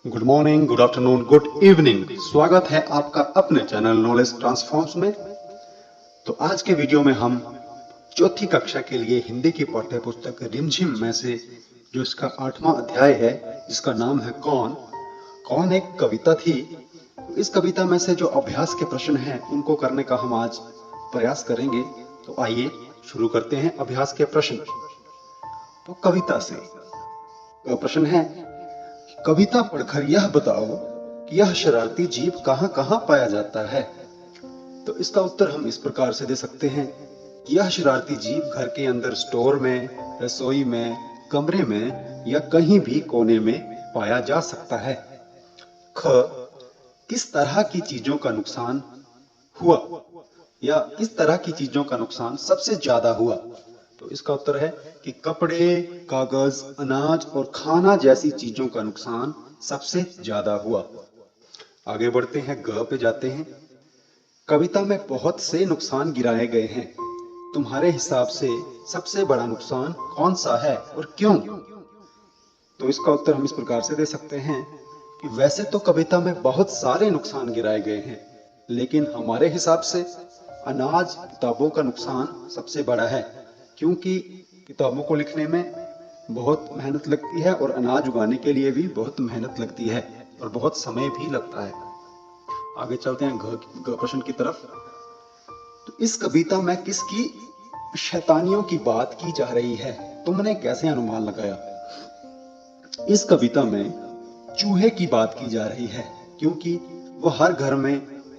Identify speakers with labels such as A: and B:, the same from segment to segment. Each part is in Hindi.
A: Good morning, good afternoon, good evening. स्वागत है आपका अपने चैनल नॉलेज ट्रांसफॉर्म्स में। तो आज के वीडियो में हम चौथी कक्षा के लिए हिंदी की पाठ्य पुस्तक रिमझिम में से जो इसका 8वां अध्याय है, जिसका नाम है कौन कौन एक कविता थी। इस कविता में से जो अभ्यास के प्रश्न हैं उनको करने का हम आज प्रयास करेंगे। तो आइए शुरू करते हैं अभ्यास के प्रश्न। तो कविता से प्रश्न है, कविता पढ़कर यह बताओ कि यह शरारती जीव कहां कहां पाया जाता है। तो इसका उत्तर हम इस प्रकार से दे सकते हैं कि यह शरारती जीव घर के अंदर स्टोर में, रसोई में, कमरे में या कहीं भी कोने में पाया जा सकता है। ख, किस तरह की चीजों का नुकसान हुआ या किस तरह की चीजों का नुकसान सबसे ज्यादा हुआ। तो इसका उत्तर है कि कपड़े, कागज, अनाज और खाना जैसी चीजों का नुकसान सबसे ज्यादा हुआ। आगे बढ़ते हैं, ग पे जाते हैं। कविता में बहुत से नुकसान गिराए गए हैं, तुम्हारे हिसाब से सबसे बड़ा नुकसान कौन सा है और क्यों। तो इसका उत्तर हम इस प्रकार से दे सकते हैं कि वैसे तो कविता में बहुत सारे नुकसान गिराए गए हैं, लेकिन हमारे हिसाब से अनाज, किताबों का नुकसान सबसे बड़ा है, क्योंकि किताबों को लिखने में बहुत मेहनत लगती है और अनाज उगाने के लिए भी बहुत मेहनत लगती है और बहुत समय भी लगता है। आगे चलते हैं ग प्रश्न की तरफ। तो इस कविता में किसकी शैतानियों की बात की जा रही है, तुमने कैसे अनुमान लगाया। इस कविता में चूहे की बात की जा रही है, क्योंकि वो हर घर में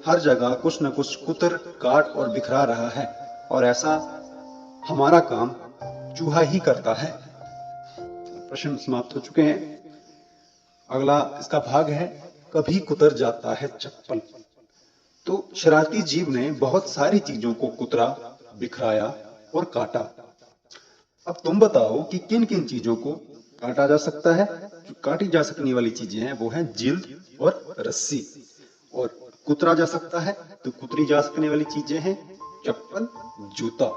A: हर जगह कुछ न कुछ कुतर, काट और बिखरा रहा है, और ऐसा हमारा काम चूहा ही करता है। प्रश्न समाप्त हो चुके हैं। अगला इसका भाग है, कभी कुतर जाता है चप्पल। तो शरारती जीव ने बहुत सारी चीजों को कुतरा, बिखराया और काटा। अब तुम बताओ कि किन किन चीजों को काटा जा सकता है। जो काटी जा सकने वाली चीजें हैं वो है जिल्द और रस्सी, और कुतरा जा सकता है तो कुतरी जा सकने वाली चीजें हैं चप्पल, जूता,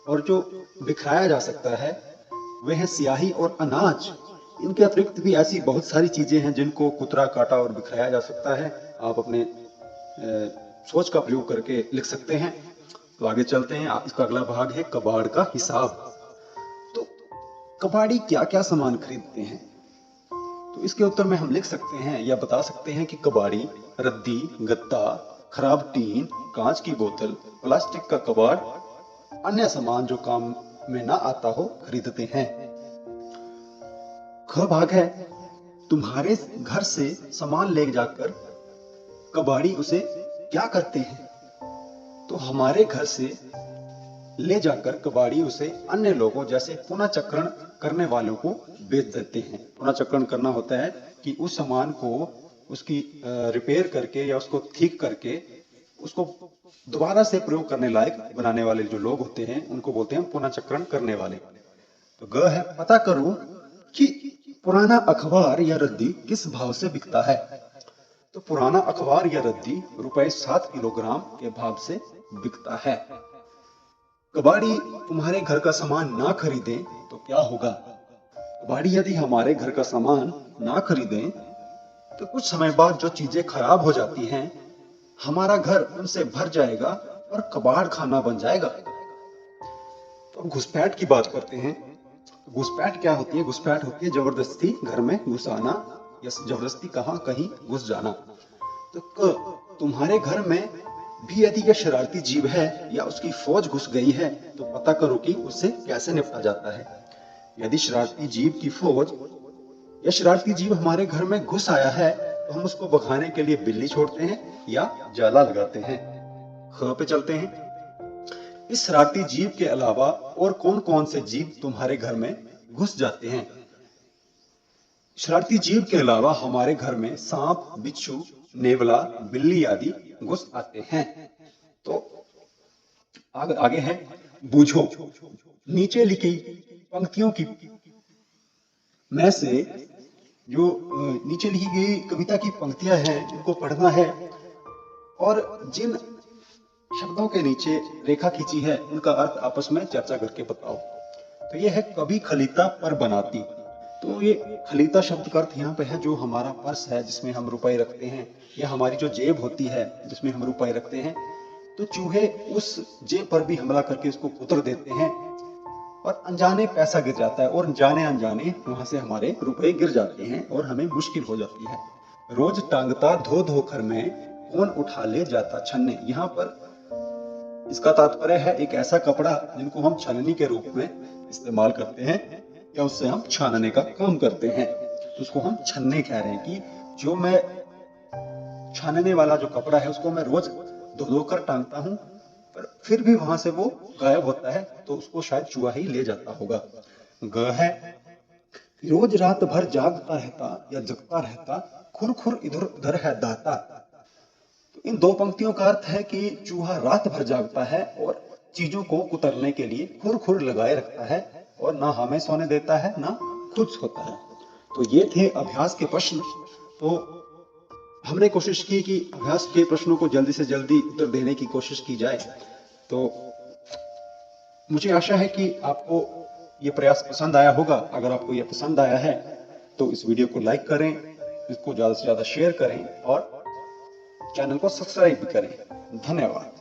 A: और जो बिखराया जा सकता है वह है स्याही और अनाज। इनके अतिरिक्त भी ऐसी बहुत सारी चीजें हैं जिनको कुतरा, काटा और बिखराया जा सकता है। आप अपने सोच का प्रयोग करके लिख सकते हैं। तो आगे चलते हैं, इसका अगला भाग है कबाड़ का हिसाब। तो कबाड़ी क्या क्या सामान खरीदते हैं। तो इसके उत्तर में हम लिख सकते हैं या बता सकते हैं कि कबाड़ी रद्दी, गत्ता, खराब टीन, कांच की बोतल, प्लास्टिक का कबाड़, अन्य सामान जो काम में ना आता हो खरीदते हैं। ख भाग है, तुम्हारे घर से सामान ले जाकर कबाड़ी उसे क्या करते हैं। तो हमारे घर से ले जाकर कबाड़ी उसे अन्य लोगों जैसे पुनः चक्रण करने वालों को बेच देते हैं। पुनः चक्रण करना होता है कि उस सामान को उसकी रिपेयर करके या उसको ठीक करके उसको दोबारा से प्रयोग करने लायक बनाने वाले जो लोग होते हैं उनको बोलते हैं पुनः चक्रण करने वाले। तो ग है, पता करो कि पुराना अखबार या रद्दी किस भाव से बिकता है। तो पुराना अखबार या रद्दी ₹7 किलोग्राम के भाव से बिकता है। कबाड़ी तुम्हारे घर का सामान ना खरीदे तो क्या होगा। कबाड़ी यदि हमारे घर का सामान ना खरीदे तो कुछ समय बाद जो चीजें खराब हो जाती हैं, हमारा घर उनसे भर जाएगा और कबाड़ खाना बन जाएगा। तो घुसपैठ की बात करते हैं। घुसपैठ क्या होती है। घुसपैठ होती है जबरदस्ती घर में घुस आना या जबरदस्ती कहीं घुस जाना। तो तुम्हारे घर में भी यदि यह शरारती जीव है या उसकी फौज घुस गई है तो पता करो कि उससे कैसे निपटा जाता है। यदि शरारती जीव की फौज या शरारती जीव हमारे घर में घुस आया है तो हम उसको भगाने के लिए बिल्ली छोड़ते हैं या जाला लगाते हैं। ख पे चलते हैं। इस शरारती जीव के अलावा और कौन कौन से जीव तुम्हारे घर में घुस जाते हैं। शरारती जीव के अलावा हमारे घर में सांप, बिच्छू, नेवला, बिल्ली आदि घुस आते हैं। तो आगे है, बूझो। नीचे लिखी पंक्तियों की में से जो नीचे लिखी गई कविता की पंक्तियां हैं उनको पढ़ना है, और जिन शब्दों के नीचे रेखा खींची है उनका अर्थ आपस में चर्चा करके बताओ। तो यह है, कभी खलीता पर बनाती। तो ये खलीता शब्द का अर्थ यहाँ पे है जो हमारा पर्स है जिसमें हम रुपए रखते हैं, या हमारी जो जेब होती है जिसमें हम रुपए रखते हैं। तो चूहे उस जेब पर भी हमला करके उसको कुतर देते हैं और अनजाने पैसा गिर जाता है, और जाने अनजाने वहां से हमारे रुपए गिर जाते हैं और हमें मुश्किल हो जाती है। रोज टांगता धो धो कर में, कौन उठा ले जाता छन्ने। यहाँ पर इसका तात्पर्य है एक ऐसा कपड़ा जिनको हम छलनी के रूप में इस्तेमाल करते हैं, या उससे हम छानने का काम करते हैं। तो उसको हम छन्ने कह रहे हैं कि जो मैं छानने वाला जो कपड़ा है उसको मैं रोज धो धो कर टांगता हूं, पर फिर भी वहां से वो गायब होता है, तो उसको शायद चूहा ही ले जाता होगा। ग है, रोज रात भर जागता रहता या जगता रहता, खुर खुर इधर उधर है दाता। तो इन दो पंक्तियों का अर्थ है कि चूहा रात भर जागता है और चीजों को कुतरने के लिए खुर खुर लगाए रखता है, और ना हमें सोने देता है ना खुद सोता है। तो ये थे अभ्यास के प्रश्न। तो हमने कोशिश की कि अभ्यास के प्रश्नों को जल्दी से जल्दी उत्तर देने की कोशिश की जाए। तो मुझे आशा है कि आपको ये प्रयास पसंद आया होगा। अगर आपको ये पसंद आया है तो इस वीडियो को लाइक करें, इसको ज्यादा से ज्यादा शेयर करें और चैनल को सब्सक्राइब भी करें। धन्यवाद।